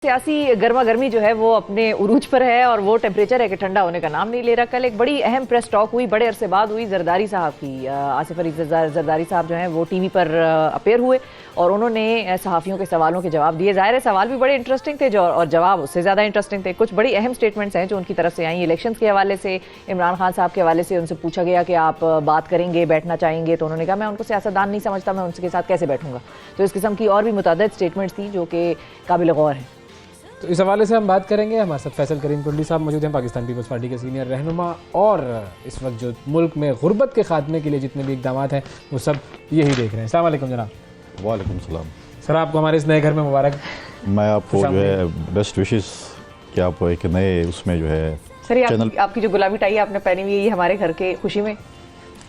सियासी गर्मा गर्मी जो है वो अपने उरूज पर है और वो टेम्परेचर है कि ठंडा होने का नाम नहीं ले रहा। कल एक बड़ी अहम प्रेस टॉक हुई, बड़े अरसे बाद हुई जरदारी साहब की। आसिफ अली जरदारी साहब जो हैं वो टीवी पर अपेयर हुए और उन्होंने सहाफ़ियों के सवालों के जवाब दिए। ज़ाहिर है सवाल भी बड़े इंटरेस्टिंग थे जो और जवाब उससे ज़्यादा इंटरेस्टिंग थे। कुछ बड़ी अहम स्टेटमेंट्स हैं जो उनकी तरफ से आई इलेक्शन के हवाले से। इमरान खान साहब के हवाले से उनसे पूछा गया कि आप बात करेंगे, बैठना चाहेंगे, तो उन्होंने कहा मैं उनको सियासतदान नहीं समझता, मैं उनके साथ कैसे बैठूंगा। तो इस किस्म की और भी मुतअद्दिद स्टेटमेंट्स थी जो कि काबिल गौर हैं। तो इस हवाले से हम बात करेंगे। हमारे साथ फैसल करीम कुंडली साहब मौजूद हैं, पाकिस्तान पीपल्स पार्टी के सीनियर रहनुमा, और इस वक्त जो मुल्क में गुर्बत के खात्मे के लिए जितने भी इकदाम हैं वो सब यही देख रहे हैं। अस्सलाम वालेकुम जनाब। वालेकुम सलाम सर, आपको हमारे इस नए घर में मुबारक। मैं आपको जो है बेस्ट विशेस कि आप एक नए उसमें जो है सर ये आपकी जो गुलाबी टाई आपने पहनी हुई है, ये हमारे घर के खुशी में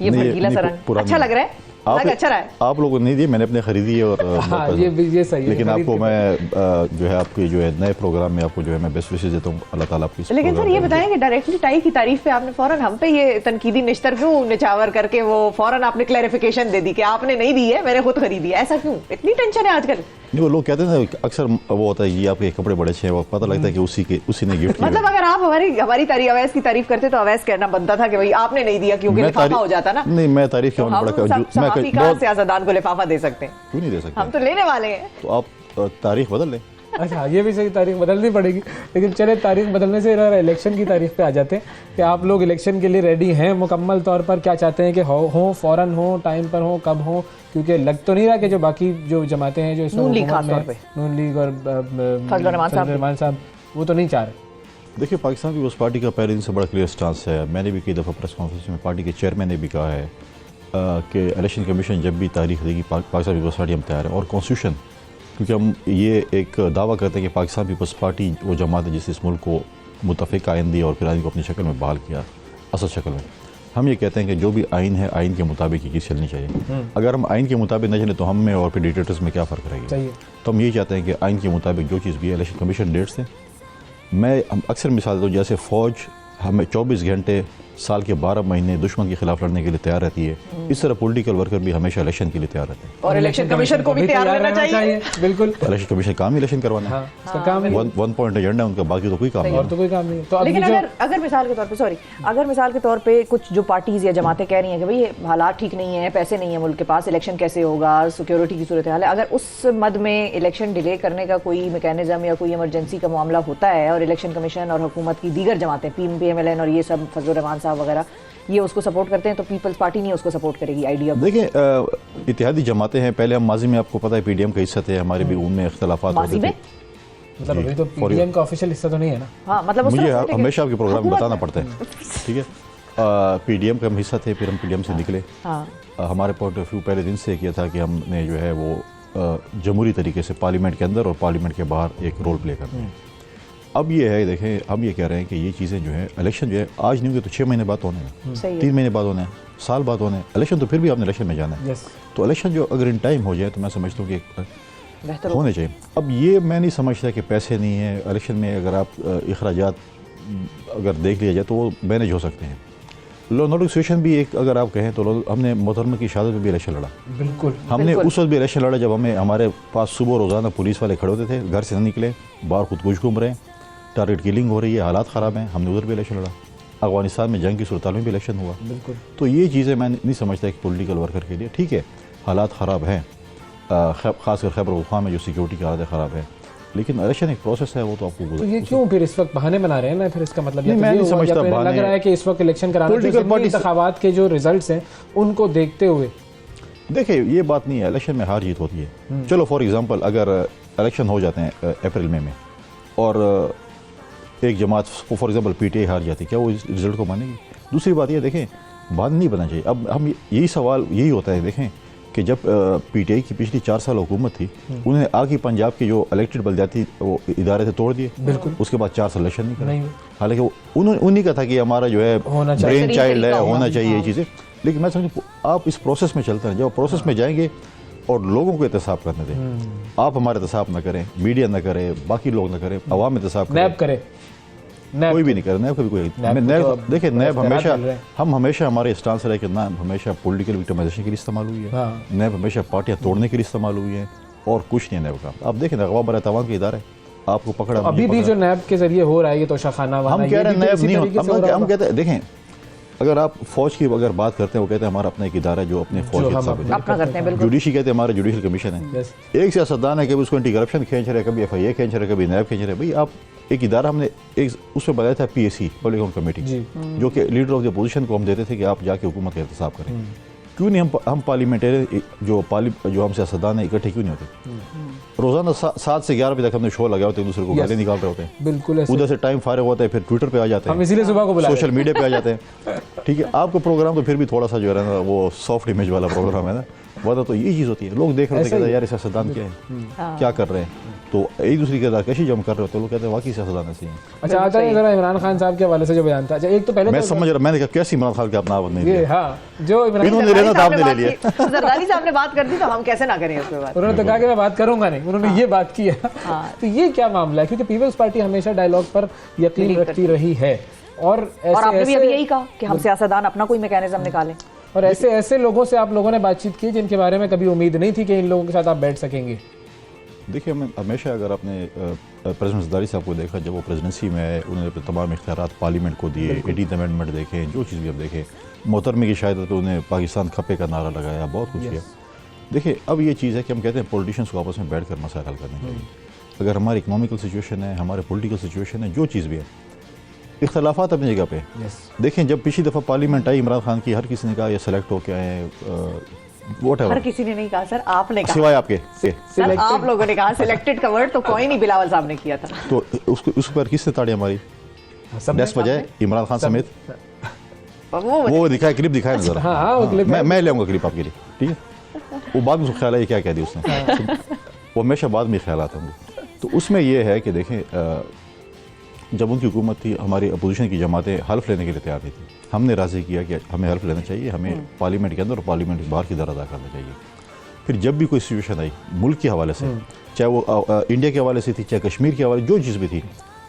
ये भड़कीला सा रंग अच्छा लग रहा है। अच्छा रहा है। आप लोगों ने नहीं दिए, मैंने अपने खरीदी है और हाँ, ये सही है। लेकिन आपको मैं जो है आपकी जो है नए प्रोग्राम में आपको जो है मैं बेस्ट विशेस देता हूँ। अल्लाह ताला आपकी। लेकिन सर ये बताएं कि डायरेक्टली टाई की तारीफ पे आपने फौरन हम पे ये तनकीदी निश्तर क्यों निछावर करके वो फौरन आपने क्लैरिफिकेशन दे दी कि आपने नहीं दी है, मैंने खुद खरीदी है, ऐसा क्यों? इतनी टेंशन है आजकल? नहीं, वो लोग कहते हैं अक्सर वो होता है ये आपके कपड़े बड़े अच्छे हैं, वो पता लगता है कि उसी ने गिफ्ट किया। मतलब अगर आप हमारी अवैस की तारीफ करते तो अवैस कहना बनता था कि भाई आपने नहीं दिया, क्योंकि लिफाफा हो जाता ना। नहीं, मैं तारीफ क्यों मैं सियासतदान को लिफाफा दे सकते हैं, क्यों नहीं दे सकते? हम तो लेने वाले हैं। तो आप तारीख बदल लें। अच्छा, ये भी सही, तारीख बदलनी पड़ेगी। लेकिन चले तारीख बदलने से इलेक्शन की तारीख पे आ जाते हैं कि आप लोग इलेक्शन के लिए रेडी हैं मुकम्मल तौर पर? क्या चाहते हैं कि हो फ़ौरन हो, टाइम पर हो, कब हो? क्योंकि लग तो नहीं रहा कि जो बाकी जो जमातें हैं जो इस नून लीग और फजलुर रहमान साहब वो तो नहीं चाह रहे। देखिए, पाकिस्तान पीपल्स पार्टी का पहले दिन से बड़ा क्लियर स्टांस है। मैंने भी कई दफ़ा प्रेस कॉन्फ्रेंस में पार्टी के चेयरमैन ने भी कहा है कि इलेक्शन कमीशन जब भी तारीख देगी पाकिस्तान पीपल्स पार्टी हम तैयार है। और कॉन्स्टिट्यूशन, क्योंकि हम ये एक दावा करते हैं कि पाकिस्तान पीपल्स पार्टी वो जमात है जिससे इस मुल्क को मुतफ़िक आइन दिया और फिर आइन को अपनी शक्ल में बहाल किया, असल शक्ल में। हम ये कहते हैं कि जो भी आइन है, आइन के मुताबिक ही चलनी चाहिए। अगर हम आइन के मुताबिक न चले तो हम में और फिर डिक्टेटर्स में क्या फ़र्क रहेगा? तो हम ये चाहते हैं कि आइन के मुताबिक जो चीज़ भी है, इलेक्शन कमीशन डेट्स हैं। हम अक्सर मिसाल देता हूँ, जैसे फ़ौज हमें 24 घंटे साल के 12 महीने दुश्मन के खिलाफ लड़ने के लिए तैयार रहती है, इस तरह पॉलिटिकल वर्कर भी हमेशा इलेक्शन के लिए तैयार रहते हैं। और इलेक्शन कमीशन को भी तैयार रहना चाहिए। बिल्कुल, इलेक्शन कमीशन काम ही इलेक्शन करवाना है। इसका काम है, वन पॉइंट एजेंडा उनका, बाकी तो कोई काम नहीं। और तो कोई काम नहीं। तो लेकिन अगर मिसाल के तौर पे कुछ जो पार्टीज या जमातें कह रही हैं कि भाई हालात ठीक नहीं है, पैसे नहीं है मुल्क के पास, इलेक्शन कैसे होगा, सिक्योरिटी की सूरत हाल है, अगर उस मद में इलेक्शन डिले करने का कोई मैकेनिज्म या कोई इमरजेंसी का मामला होता है और इलेक्शन कमीशन और हुकूमत की दीगर जमातें PMLN और ये सब फजलुर रहमान साहब वगैरह ये उसको सपोर्ट करते हैं, तो पीपल्स पार्टी नहीं उसको सपोर्ट करेगी? आइडिया देखिए, इत्तेहादी जमातें हैं। पहले हम माजी में आपको पता है PDM का हिस्सा थे, हमारे भी उनमें इख्तलाफात होते थे। मतलब अभी तो PDM का ऑफिशियल हिस्सा तो नहीं है ना? हाँ, मतलब मुझे हमेशा आपके प्रोग्राम में बताना पड़ता है, ठीक है। PDM का हम हिस्सा थे, फिर हम PDM से निकले। हमारे पॉइंट ऑफ व्यू पहले दिन से किया था कि हमने जो है वो जमहूरी तरीके से पार्लियामेंट के अंदर और पार्लियामेंट के बाहर एक रोल प्ले करना है। अब ये है, देखें, हम ये कह रहे हैं कि ये चीज़ें जो है, इलेक्शन जो है आज नहीं होंगे तो 6 महीने बाद होने हैं, 3 महीने बाद होने हैं, साल बाद होने हैं इलेक्शन, तो फिर भी आपने इलेक्शन में जाना है। तो इलेक्शन जो अगर इन टाइम हो जाए तो मैं समझता हूँ कि होने चाहिए। अब ये मैं नहीं समझता कि पैसे नहीं है इलेक्शन में, अगर आप अखराजात अगर देख लिया जाए तो वो मैनेज हो सकते हैं। लॉ नोटिफिकेशन भी एक अगर आप कहें तो हमने मोहतरमा की शहादत में भी इलेक्शन लड़ा। बिल्कुल, हमने उस वक्त भी इलेक्शन लड़ा जब हमारे पास सुबह रोज़ाना पुलिस वाले खड़े होते थे, घर से न निकले, बाहर खुदकुश घूम रहे हैं, टारगेट किलिंग हो रही है, हालात ख़राब हैं, हमने उधर भी इलेक्शन लड़ा। अफगानिस्तान में जंग की सूरत में भी इलेक्शन हुआ। बिल्कुल। तो ये चीज़ें मैं नहीं समझता कि पॉलिटिकल वर्कर के लिए ठीक है, हालात ख़राब हैं, ख़ासकर खैबर पख्तूनख्वा में जो सिक्योरिटी की हालत ख़राब है, लेकिन इलेक्शन एक प्रोसेस है, वो तो आपको तो ये क्यों फिर इस वक्त बहाने बना रहे हैं ना? फिर इसका मतलब मैं नहीं समझता, लग रहा है कि इस वक्त इलेक्शन कराना इंतखाबात के जो रिजल्ट्स हैं उनको देखते हुए। देखिए, ये बात नहीं है, इलेक्शन में हार जीत होती है। चलो फॉर एग्जांपल अगर इलेक्शन हो जाते हैं अप्रैल में और एक जमात फॉर एग्जांपल PTI हार जाती है, क्या वो इस रिजल्ट को मानेगी? दूसरी बात ये देखें, बात नहीं बनना चाहिए। अब हम यही सवाल यही होता है, देखें कि जब PTI की पिछली 4 साल हुकूमत थी, उन्होंने आगे पंजाब के जो इलेक्टेड बलदियाती वो इदारे थे तोड़ दिए। बिल्कुल। उसके बाद 4 साल इलेक्शन नहीं करे, हालांकि उन्हीं का था कि हमारा जो है ब्रेन चाइल्ड है, होना चाहिए ये चीज़ें। लेकिन मैं समझूँ आप इस प्रोसेस में चलते हैं, जब प्रोसेस में जाएंगे और लोगों को एहतसाब करने दें। आप हमारे एहतसाब न करें, मीडिया न करे, बाकी लोग न करें, अवाम एहतसाब करें, कोई भी नहीं करे। नैब कभी कोई देखिए, नैब हमेशा हम हमेशा हमारे स्टांस रहे कि नैब हमेशा पॉलिटिकल विक्टिमाइजेशन के लिए इस्तेमाल हुई है, नैब हमेशा पार्टियां तोड़ने के लिए इस्तेमाल हुई है और कुछ नहीं है नैब का। आप देखें ना, अगवा बर तवान के इदारे आपको पकड़ा अभी भी जो नैब के जरिए हो रहा है ये तोशाखाना वाला, हम कह ये रहे हैं भी तो नैब इसी नहीं तरीके से हो रहा हम होगा। कहते हैं देखें, अगर आप फौज की अगर बात करते हैं वो कहते हैं हमारा अपना एक इदारा है जो अपने फौज जो के हम साथ अपने- अपना करते हैं बिल्कुल। जुडिशरी कहते हैं हमारा जुडिशल कमीशन है। Yes. एक सियासतदान है कभी उसको एंटी करप्शन खींच रहे, कभी FIA खींच रहे, कभी नैब खींच रहे। भाई आप एक इदारा, हमने एक उसमें बताया था PAC पब्लिक अकाउंट कमेटी, जी। जो कि लीडर ऑफ द अपोजिशन को हम देते थे कि आप जाके हुकूमत का एहतसाब करें। क्यों नहीं हम पार्लियामेंटेरियन जो हम सियासतदान है इकट्ठे क्यों नहीं होते? रोजाना 7 से 11 बजे तक हमने शो लगा होते हैं, एक दूसरे को Yes. गाली निकाल रहे होते हैं, बिल्कुल ऐसे। उधर से टाइम फारिग होता है, फिर ट्विटर पे आ जाते हम हैं, इसीलिए सुबह को बुला रहे सोशल मीडिया पे आ जाते हैं। ठीक है, आपका प्रोग्राम तो फिर भी थोड़ा सा जो है ना वो सॉफ्ट इमेज वाला प्रोग्राम है ना, वरना तो ये चीज़ होती है, लोग देख रहे ऐसा थे ही। यार सियासतदान क्या है, क्या कर रहे हैं, तो एक दूसरे की रजाकशी जब हम कर रहे होते हैं लोग कहते हैं वाकई सियासतदान ऐसे ही हैं। अच्छा, आता है जरा इमरान खान साहब के हवाले से जो बयान था। अच्छा, एक तो पहले मैं तो समझ रहा, मैंने कहा कैसे इमरान खान का अपना आप नहीं ये, लिया, हाँ, जो इमरान इन्होंने लेना था आपने ले लिया। जरदारी साहब ने बात कर दी तो हम कैसे ना करें उस पर बात। उन्होंने तो कहा कि मैं बात करूंगा नहीं, उन्होंने ये बात की है। तो ये क्या मामला है? क्योंकि पीपल्स पार्टी हमेशा डायलॉग पर यकीन बिलीव रखती रही है और ऐसे और आपने भी अभी ऐसे यही कहा कि हम सियासतदान अपना कोई मैकेनिज्म निकालें। और ऐसे ऐसे लोगों से आप लोगों ने बातचीत की जिनके बारे में कभी उम्मीद नहीं थी कि इन लोगों के साथ आप बैठ सकेंगे। देखिए हमें हमेशा, अगर आपने प्रेसिडेंट जरदारी साहब को देखा जब वो प्रेसिडेंसी में आए, उन्होंने अपने तमाम इख्तियारात पार्लियामेंट को दिए, 18th अमेंडमेंट देखें, जो चीज़ भी आप देखें, मोहतरमे की शायद तो उन्हें पाकिस्तान खपे का नारा लगाया, बहुत कुछ किया। देखिए अब ये चीज़ है कि हम कहते हैं पॉलिटिशियंस को आपस में बैठ कर मसाइल हल करने चाहिए। अगर हमारी इकनॉमिकल सिचुएशन है, हमारे पॉलिटिकल सिचुएशन है, जो चीज़ भी है, इख्तलाफात अपनी जगह पे। देखें जब पिछली दफ़ा पार्लियामेंट आई इमरान खान की, हर किसी ने कहा ये सेलेक्ट होके आए हैं, वॉट हर किसी ने नहीं कहा सर, आपने कहा। सिवाय आपके सर आप लोगों ने कहा सिलेक्टेड का वर्ड तो कोई नहीं, बिलावल साहब ने किया था। तो उस पर किसने ताड़ियां मारी? सबने- 10 बजाय इमरान खान समेत। वो वो दिखाया, क्लिप दिखाया ना जरा। हाँ, वो clip है। मैं ले आऊंगा क्लिप आपके लिए, ठीक है? वो बाद में उसको ख्याल है ये क्या कह दिया उसने, वो हमेशा बाद में ख्याल आते होंगे। तो उसमें ये है कि देखें जब उनकी हुकूमत थी, हमारी अपोजिशन की जमातें हल्फ लेने के लिए तैयार नहीं थी। हमने राज़ी किया कि हमें हल्फ लेना चाहिए, हमें पार्लियामेंट के अंदर और पार्लियामेंट के बाहर की दर अदा करना चाहिए। फिर जब भी कोई सिचुएशन आई मुल्क के हवाले से, चाहे वो इंडिया के हवाले से थी, चाहे कश्मीर के हवाले, जो चीज़ भी थी,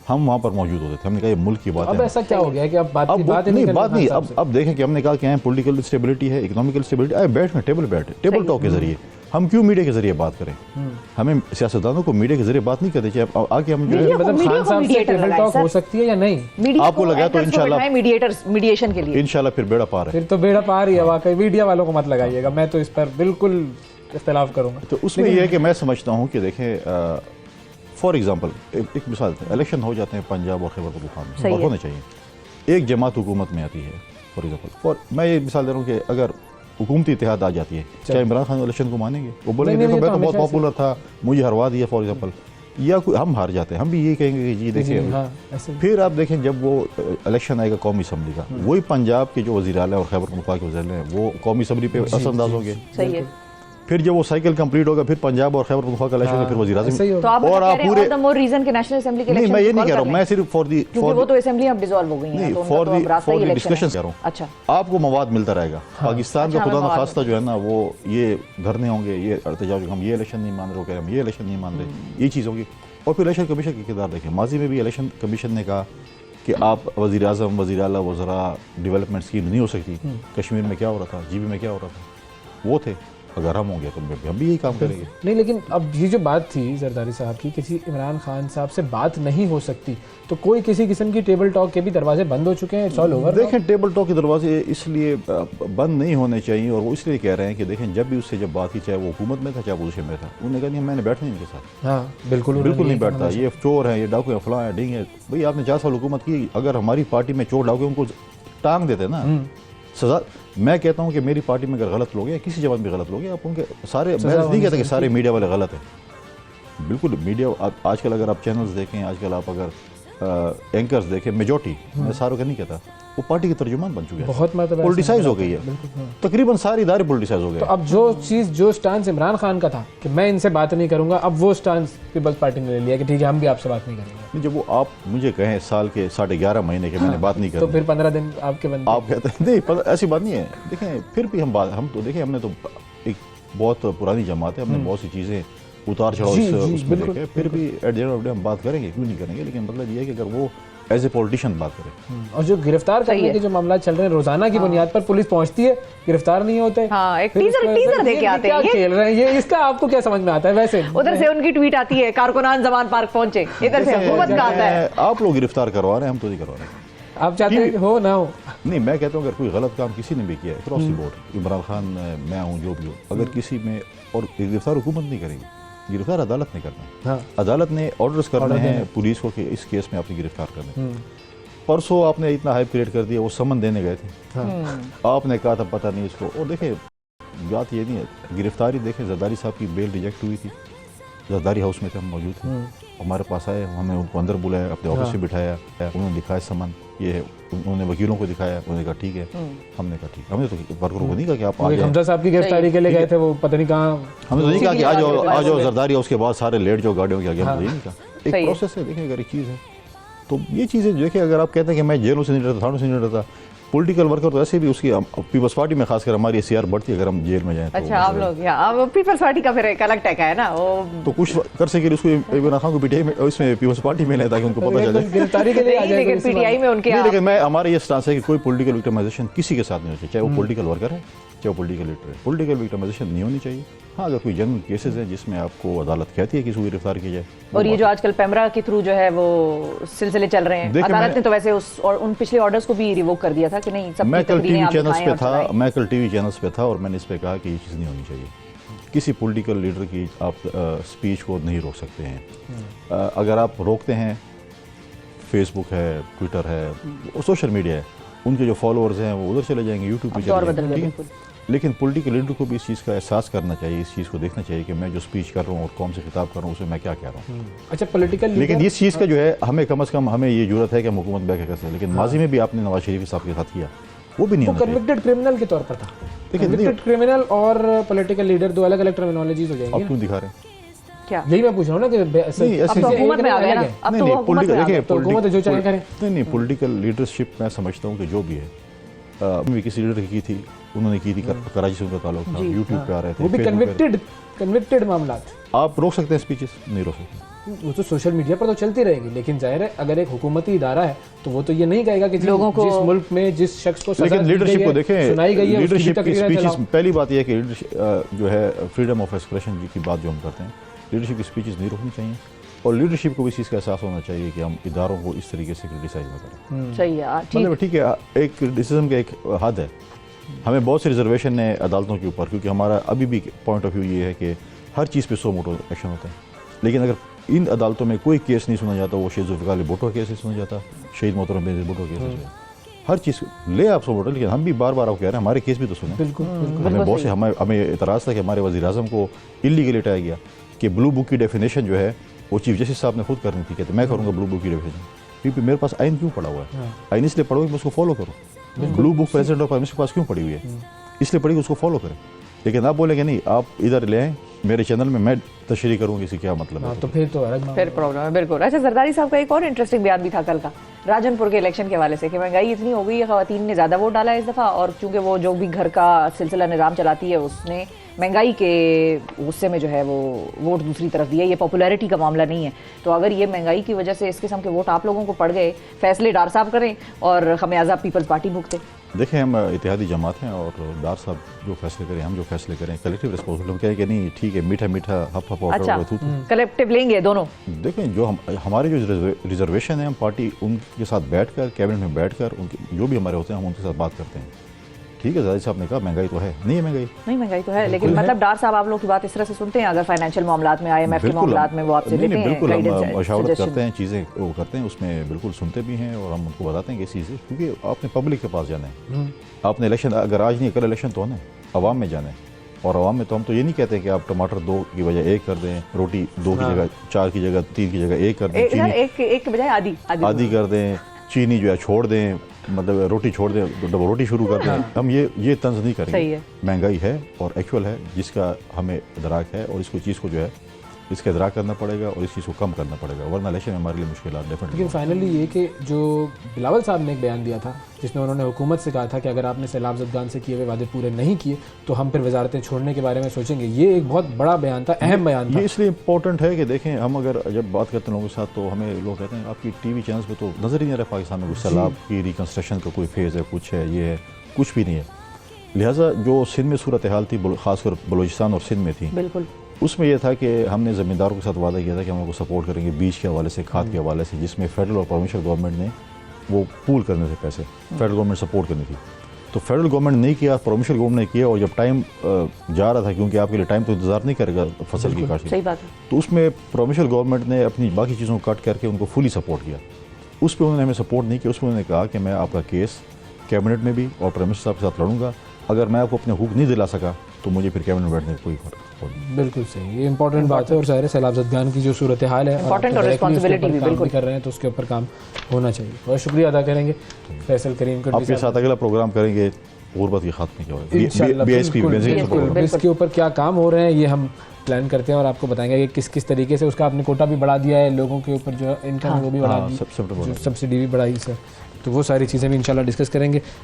हम वहाँ पर मौजूद होते थे। हमने कहा ये मुल्क की बात अब है। ऐसा क्या हो गया कि अब बात की बात ही नहीं, करनी बात नहीं, खान साहब से? अब देखें कि हमने कहा कि पॉलिटिकल स्टेबिलिटी है, इकोनॉमिकल स्टेबिलिटी, आए बैठ में टेबल टॉक के जरिए हम क्यों मीडिया के जरिए बात करें? हमें सियासतदानों को मीडिया के जरिए बात नहीं करनी चाहिए। अब आके हम जो है, मीडिया मतलब मीडिया खान को साहब से mediator टेबल लगाए, टॉक सर। हो सकती है या नहीं? मीडिया आपको लगा तो इंशाल्लाह मीडिएटर्स मीडिएशन के लिए इंशाल्लाह फिर बेड़ा पार है। फिर तो बेड़ा पार ही है वाकई। मीडिया वालों को मत लगाइएगा, मैं तो इस पर बिल्कुल इख्तिलाफ करूंगा। तो उसमें यह है कि मैं समझता हूँ कि देखें फॉर एग्जांपल एक मिसाल है, इलेक्शन हो जाते हैं पंजाब और खैबर पख्तूनख्वा में, सही और है। होने चाहिए। एक जमात हुकूमत में आती है, फॉर एग्जांपल, मैं ये मिसाल दे रहा हूँ कि अगर हुकूमती इत्तेहाद आ जाती है, क्या इमरान खान इलेक्शन को मानेंगे? वो बोलेंगे नहीं, देखो नहीं, मैं तो ये तो बहुत हमेशा पॉपुलर था, मुझे हरवा दिया फॉर एग्जांपल, या कोई हम हार जाते हैं, हम भी यही कहेंगे कि जी देखिए। हाँ, ऐसे फिर आप देखें जब वो इलेक्शन आएगा कौमी असम्बली का, वही पंजाब के जो वज़ीर आला और खैबर पख्तूनख्वा के वज़ीर आला हैं वो कौमी असम्बली पे असरअंदाज होंगे। सही है। फिर जब वो साइकिल कंप्लीट होगा, फिर पंजाब और खैबर पख्तूनख्वा का इलेक्शन होगा, फिर वज़ीर ऐसे ही आज़म। होगा। तो आप और आप पूरे द मोर रीजन के नेशनल असेंबली के नहीं, इलेक्शन मैं ये नहीं कह रहा हूँ, मैं सिर्फ फॉर दी क्योंकि वो तो असेंबली अब डिसॉल्व हो गई है नहीं, तो उनका फॉर तो अब रास्ता ही दी इलेक्शन डिस्कशन है। कह रहा हूँ। अच्छा, आपको मवाद मिलता रहेगा। पाकिस्तान का अच्छा, खुदा हमें न मवाद खास्ता जो है ना, वो ये धरने होंगे, ये एहतजाज, हम ये इलेक्शन नहीं मान रहे, वो कह रहे हम ये इलेक्शन नहीं मान रहे, ये चीज़ होगी। और फिर इलेक्शन कमीशन का किरदार देखें, माजी में भी इलेक्शन कमीशन ने कहा कि आप वज़ीर आज़म, वज़ीर आला, वज़रा डेवलपमेंट स्कीम नहीं हो सकती। कश्मीर में क्या हो रहा था, GB में क्या हो रहा था, वो थे। अगर हम होंगे तो हम भी यही काम करेंगे। नहीं, लेकिन अब ये जो बात थी जरदारी साहब की, किसी इमरान खान साहब से बात नहीं हो सकती, तो कोई किसी किस्म की टेबल टॉक के भी दरवाजे बंद हो चुके हैं। It's all over. देखें टेबल टॉक के दरवाजे इसलिए बंद नहीं होने चाहिए, और वो इसलिए कह रहे हैं कि देखें जब भी उससे जब बात की, चाहे वो हुकूमत में था चाहे अपोजिशन में था, उन्होंने कहा नहीं मैंने बैठना इनके साथ, हाँ, बिल्कुल बिल्कुल नहीं उन्होंने बैठता, ये चोर है, ये डाकू है, फलां है, ढींग है। भाई आपने 4 साल हुकूमत की, अगर हमारी पार्टी में चोर डाकू उनको टांग देते ना सजा। मैं कहता हूँ कि मेरी पार्टी में अगर गलत लोग हैं, किसी जमात में गलत लोग हैं, आप उनके सारे, मैं नहीं कहता कि सारे मीडिया वाले गलत हैं। बिल्कुल मीडिया आजकल अगर आप चैनल्स देखें, आजकल आप अगर एंकर्स देखें, मेजॉरिटी, मैं सारों का नहीं कहता, वो पार्टी के तर्जुमान बन चुके हैं, बहुत मतलब पोलिटिसाइज हो गई है, तकरीबन सारे इदारे पोलिटिसाइज हो गए। तो अब जो चीज़, जो स्टांस इमरान खान का था कि मैं इनसे बात नहीं करूंगा, अब वो स्टांस पीपल्स पार्टी ने ले लिया कि ठीक है हम भी आपसे बात नहीं करेंगे। जब वो आप मुझे कहें साल के 11.5 महीने के मैंने बात नहीं तो करी, फिर 15 दिन आपके बंदे। आप कहते हैं नहीं, ऐसी बात नहीं है। देखें फिर भी हम तो देखें, हमने तो एक बहुत पुरानी जमात है, हमने बहुत सी चीज़ें उतार चढ़ाव जी, इस जी, उसमें बिल्कुल, देखे, फिर भी at the end of day हम बात करेंगे, क्यों नहीं करेंगे, लेकिन मतलब ये है कि अगर वो एज ए पॉलिटिशियन बात करें। और जो गिरफ्तार सही करने है। के जो मामला चल रहे हैं रोजाना की बुनियाद पर पुलिस पहुंचती है, गिरफ्तार नहीं होते। हाँ, एक फिर टीजर- उसको- टीजर दे के ये आते हैं क्या ये। खेल रहे हैं ये, इसका आपको क्या समझ में आता है वैसे? उधर से उनकी ट्वीट आती है, कारकुनान जमान पार्क पहुंचे, इधर से हुकूमत का आता है। आप लोग गिरफ्तार करवा रहे हैं, हम तो नहीं करवा रहे हैं। आप चाहते हैं कि हो ना हो? नहीं, मैं कहता हूँ अगर कोई गलत काम किसी ने भी किया है cross the board, Imran Khan, मैं हूँ, जो भी हो, अगर किसी में, और गिरफ्तार हुकूमत नहीं करेगी, गिरफ्तार अदालत ने करना। हाँ। अदालत ने ऑर्डर्स करने ऑर्डर हैं देने। पुलिस को कि इस केस में आपने गिरफ्तार कर दें। परसों आपने इतना हाइप क्रिएट कर दिया, वो समन देने गए थे, आपने कहा था पता नहीं इसको, और देखिए बात ये नहीं है, गिरफ्तारी देखें, जरदारी साहब की बेल रिजेक्ट हुई थी, जरदारी हाउस में थे, हम मौजूद थे, हमारे पास आए, हमने उनको अंदर बुलाया, अपने ऑफिस में बिठाया, उन्होंने दिखाया समन, ये है, उन्होंने वकीलों को दिखाया, उन्होंने कहा ठीक है, हमने कहा ठीक है, हमने तो वर्करों को नहीं कहा कि आप आ क्योंकि जाए, हमजा साहब की गिरफ्तारी के लिए गए थे, वो पता नहीं कहाँ। हमने तो नहीं कहा कि आ जाओ सीधी आ जाओ बात है। जरदारी हाउस के बाद सारे लेट जाओ गाड़ियों के आगे, हमने नहीं कहा। एक सही है। प्रोसेस है, देखिए अगर एक चीज़ है तो ये चीज़ें देखिए, अगर आप कहते हैं कि मैं जेलों से नहीं डरता, थानों से नहीं डरता, पॉलिटिकल वर्कर तो ऐसे भी उसकी पीपल्स पार्टी में खासकर हमारी सीआर बढ़ती है अगर हम जेल में जाएं तो। अच्छा, आप लोग यहाँ पीपल्स पार्टी का फिर एक अलग टैका है ना वो। तो कुछ कर सके उसको इमरान खान को पीटीआई में, इसमें पीपल्स पार्टी में लें ताकि उनको पता चले। गिरफ्तारी के लिए आ नहीं, जाए लेकिन तो इसी पीटीआई में उनके नहीं, लेकिन मैं, हमारा ये स्टांस है कि कोई पॉलिटिकल विक्टिमाइजेशन किसी के साथ नहीं होनी चाहिए, चाहे वो पॉलिटिकल वर्कर है, चाहे वो पॉलिटिकल लीडर है, पॉलिटिकल विक्टिमाइजेशन नहीं होनी चाहिए। हाँ, अगर कोई जनरल केसेस है जिसमें आपको अदालत कहती है कि इसको गिरफ्तार किया जाए, और ये जो आजकल पैमरा के थ्रू जो है वो सिलसिले चल रहे हैं, देखिए, अदालत ने तो वैसे उस और उन पिछले ऑर्डर्स को भी रिवोक कर दिया था कि नहीं, सब मैं कल टीवी चैनल्स पे था, था। मैं कल टीवी चैनल्स पे था और मैंने इस पे कहा कि ये चीज़ नहीं होनी चाहिए, किसी पॉलिटिकल लीडर की आप स्पीच को नहीं रोक सकते हैं। अगर आप रोकते हैं, फेसबुक है, ट्विटर है, सोशल मीडिया है, उनके जो फॉलोअर्स हैं वो उधर चले जाएंगे, यूट्यूब पे दौर चले बदल गया जाएंगे, बिल्कुल। ठीक है? लेकिन पॉलिटिकल लीडर को भी इस चीज़ का एहसास करना चाहिए, इस चीज़ को देखना चाहिए कि मैं जो स्पीच कर रहा हूँ और कौन से खिताब कर रहा हूँ उसमें मैं क्या कह रहा हूँ। अच्छा, पॉलिटिकल लेकिन इस चीज़ का जो है हमें कम से कम हमें ये जरूरत है कि हम हुकूमत बैक कर सकें, लेकिन माजी में भी आपने नवाज शरीफ साहब के साथ किया, वो भी नहीं वो होना चाहिए। कन्विक्टेड क्रिमिनल के तौर पर था। देखिए, कन्विक्टेड क्रिमिनल और पॉलिटिकल लीडर दो अलग अलग टर्मिनोलॉजीज हो आप जाएंगी। क्यों दिखा रहे हैं? क्या यही मैं पूछ रहा हूँ ना कि नहीं, अब तो ऐसे- हुकूमत में आ गया ना, अब तो वो हुकूमत में आ गया। तो हुकूमत जो चाहे करे। नहीं, पॉलिटिकल लीडरशिप मैं समझता हूँ कि जो भी है, भी किसी लीडर की थी, उन्होंने की थी, कराची से उनका ताल्लुक था, यूट्यूब पे आ रहे थे, वो भी Facebook पे- कन्विक्टेड मामला थे। आप रोक सकते हैं स्पीचेस? नहीं रोक सकते। वो तो सोशल मीडिया पर तो चलती रहेगी, लेकिन जाहिर है अगर एक हुकूमती इदारा है तो वो तो ये नहीं कहेगा कि लोगों को- जिस मुल्क में जिस शख्स को सजा लेकिन दी गई लीडरशिप है, को देखें, सुनाई गई है, उसकी लीडरशिप की तकरीरें स्पीचेस, चलाओ। पहली बात यह है कि लीडरशिप जो है फ्रीडम ऑफ एक्सप्रेशन की बात जो हम करते हैं, लीडरशिप की स्पीचेस नहीं रोकनी चाहिए, और लीडरशिप को भी इस चीज़ का एहसास होना चाहिए कि हम इदारों को इस तरीके से क्रिटिसाइज ना करें। सही है, ठीक। मतलब ठीक है, एक क्रिटिसिज्म का एक हद है, हमें बहुत सी रिजर्वेशन है अदालतों के ऊपर, क्योंकि हमारा अभी भी पॉइंट ऑफ व्यू ये है कि हर चीज़ पे 100 मोटो एक्शन होता है, लेकिन अगर इन अदालतों में कोई केस नहीं सुना जाता, वो शहीद जुल्फ़िकार अली भुट्टो केस नहीं सुना जाता, शहीद मोहतरम बेनज़ीर भुट्टो केस नहीं सुना, हर चीज़ ले आप 100 मोटो, लेकिन हम भी बार बार आपको कह रहे हैं हमारे केस भी तो सुने। बिल्कुल बिल्कुल। हमें बहुत से हमें इतराज़ था कि हमारे वज़ीर आज़म को इल्लीगली हटाया गया कि ब्लू बुक की डेफिनेशन जो है वो चीफ जस्टिस साहब ने खुद करनी थी, कहते मैं करूँगा ब्लू बुक की डेफिनेशन, क्योंकि मेरे पास आइन क्यों पड़ा हुआ है, आइन इसलिए पढ़ो कि मैं उसको फॉलो करूँ। ब्लू बुक प्रेसिडेंट और प्राइम मिनिस्टर के पास क्यों पड़ी हुई है, इसलिए पड़ी कि उसको फॉलो करें। लेकिन आप बोलेंगे नहीं, आप इधर ले आएँ मेरे चैनल में, मैं तशरीह करूँगी, इससे क्या मतलब है? तो फिर तो अलग मामला। फिर प्रॉब्लम है, बिल्कुल। अच्छा, जरदारी साहब का एक और इंटरेस्टिंग बयान भी था कल का राजनपुर के इलेक्शन के हवाले से कि महंगाई इतनी हो गई है, खवातीन ने ज़्यादा वोट डाला है इस दफ़ा, और चूंकि वो जो भी घर का सिलसिला निज़ाम चलाती है उसने महंगाई के गुस्से में जो है वो वोट दूसरी तरफ दिया। ये पॉपुलैरिटी का मामला नहीं है, तो अगर ये महंगाई की वजह से इस किस्म के वोट आप लोगों को पड़ गए, फैसले डार साहब करें और खमियाजा पीपल्स पार्टी भुगते। देखें, हम इत्तेहादी जमात हैं और डार साहब जो फैसले करें, हम जो फैसले करें, कलेक्टिव रिस्पॉन्सिबिलिटी। हम कहें कि नहीं ठीक है, मीठा मीठा हफ हफ अच्छा, थूथू। कलेक्टिव लेंगे दोनों। देखें, जो हमारे जो रिजर्वेशन है, हम पार्टी उनके साथ बैठकर, कैबिनेट में बैठकर, उनके जो भी हमारे होते हैं हम उनके साथ बात करते हैं। ठीक है, ज़ाहिर साहब ने कहा महंगाई तो है, नहीं है महंगाई, नहीं महंगाई तो है, लेकिन मतलब डार साहब आप लोग की बात इस तरह से सुनते हैं, अगर फाइनेंशियल मामलात में, IMF के मामलात में वो आपसे लेते हैं बिल्कुल, हम guidance, मशावरत suggestion। करते हैं, चीज़ें वो करते हैं, उसमें बिल्कुल सुनते भी हैं और हम उनको बताते हैं कि इस चीज़ से, क्योंकि आपने पब्लिक के पास जाना है, आपने इलेक्शन, अगर आज नहीं कल इलेक्शन तो होना है, अवाम में जाना है, और अवाम में तो हम तो ये नहीं कहते कि आप टमाटर 2 की बजाय 1 कर दें, रोटी 2 की जगह 4 की जगह 3 की जगह 1 कर दें, चीनी एक के बजाय आधी कर दें, चीनी जो है छोड़ दें, मतलब रोटी छोड़ दें, डबल रोटी शुरू कर दें। हम ये तंज नहीं सही करेंगे। है। महंगाई है और एक्चुअल है, जिसका हमें इदराक है, और इसको चीज़ को जो है इसका इदराक करना पड़ेगा और इस चीज़ को कम करना पड़ेगा, वरना इलेक्शन में हमारे लिए मुश्किल डेफिनेटली। लेकिन फाइनली ये कि जो बिलावल साहब ने एक बयान दिया था जिसमें उन्होंने हुकूमत से कहा था कि अगर आपने सैलाब ज़दगान से किए हुए वादे पूरे नहीं किए तो हम फिर वजारतें छोड़ने के बारे में सोचेंगे, ये एक बहुत बड़ा बयान था, अहम बयान था। ये इसलिए इंपॉर्टेंट है कि देखें, हम अगर जब बात करते हैं लोगों के साथ तो हमें लोग कहते हैं आपकी टीवी चैनल्स पे तो नज़र ही नहीं रहा पाकिस्तान में कुछ सैलाब की रिकन्स्ट्रक्शन का कोई फेज़ है, कुछ है, ये है, कुछ भी नहीं है। लिहाजा जो सिंध में सूरत हाल थी, खासकर बलूचिस्तान और सिंध में थी, बिल्कुल उसमें यह था कि हमने ज़मींदारों के साथ वादा किया था कि हम उनको सपोर्ट करेंगे बीज के हवाले से, खाद के हवाले से, जिसमें फेडरल और प्रोविंशियल गवर्नमेंट ने वो पूल करने थे पैसे, फेडरल गवर्नमेंट सपोर्ट करनी थी। तो फेडरल गवर्नमेंट नहीं किया, प्रोविंशियल गवर्नमेंट ने किया, और जब टाइम जा रहा था, क्योंकि आपके लिए टाइम तो इंतजार नहीं करेगा फसल की काश्त, सही बात है। तो उसमें प्रोविंशियल गवर्नमेंट ने अपनी बाकी चीज़ों को कट करके उनको फुली सपोर्ट किया। उस पर उन्होंने हमें सपोर्ट नहीं किया, उस पर उन्होंने कहा कि मैं आपका केस कैबिनेट में भी और प्राइम मिनिस्टर साहब के साथ लड़ूंगा, अगर मैं आपको अपने हुकूक नहीं दिला सका तो मुझे फिर कैबिनेट में बैठने का कोई फर्क नहीं। बिल्कुल सही, ये इंपॉर्टेंट बात है। और ज़ाहिर है सैलाब ज़दगान की जो सूरत हाल है Important और responsibility भी बिल्कुल कर रहे हैं तो उसके ऊपर काम होना चाहिए। बहुत शुक्रिया अदा करेंगे फैसल करीम को। आपके साथ अगला प्रोग्राम करेंगे गुर्बत के खात्मे के इंशाल्लाह BSP बिल्कुल, इसके ऊपर क्या काम हो रहे हैं ये हम प्लान करते हैं और आपको बताएंगे कि किस किस तरीके से उसका आपने कोटा भी बढ़ा दिया है, लोगों के ऊपर जो इनकम है वो भी बढ़ा दी, सब्सिडी भी बढ़ाई सर, तो वो सारी चीज़ें भी इंशाल्लाह डिस्कस करेंगे।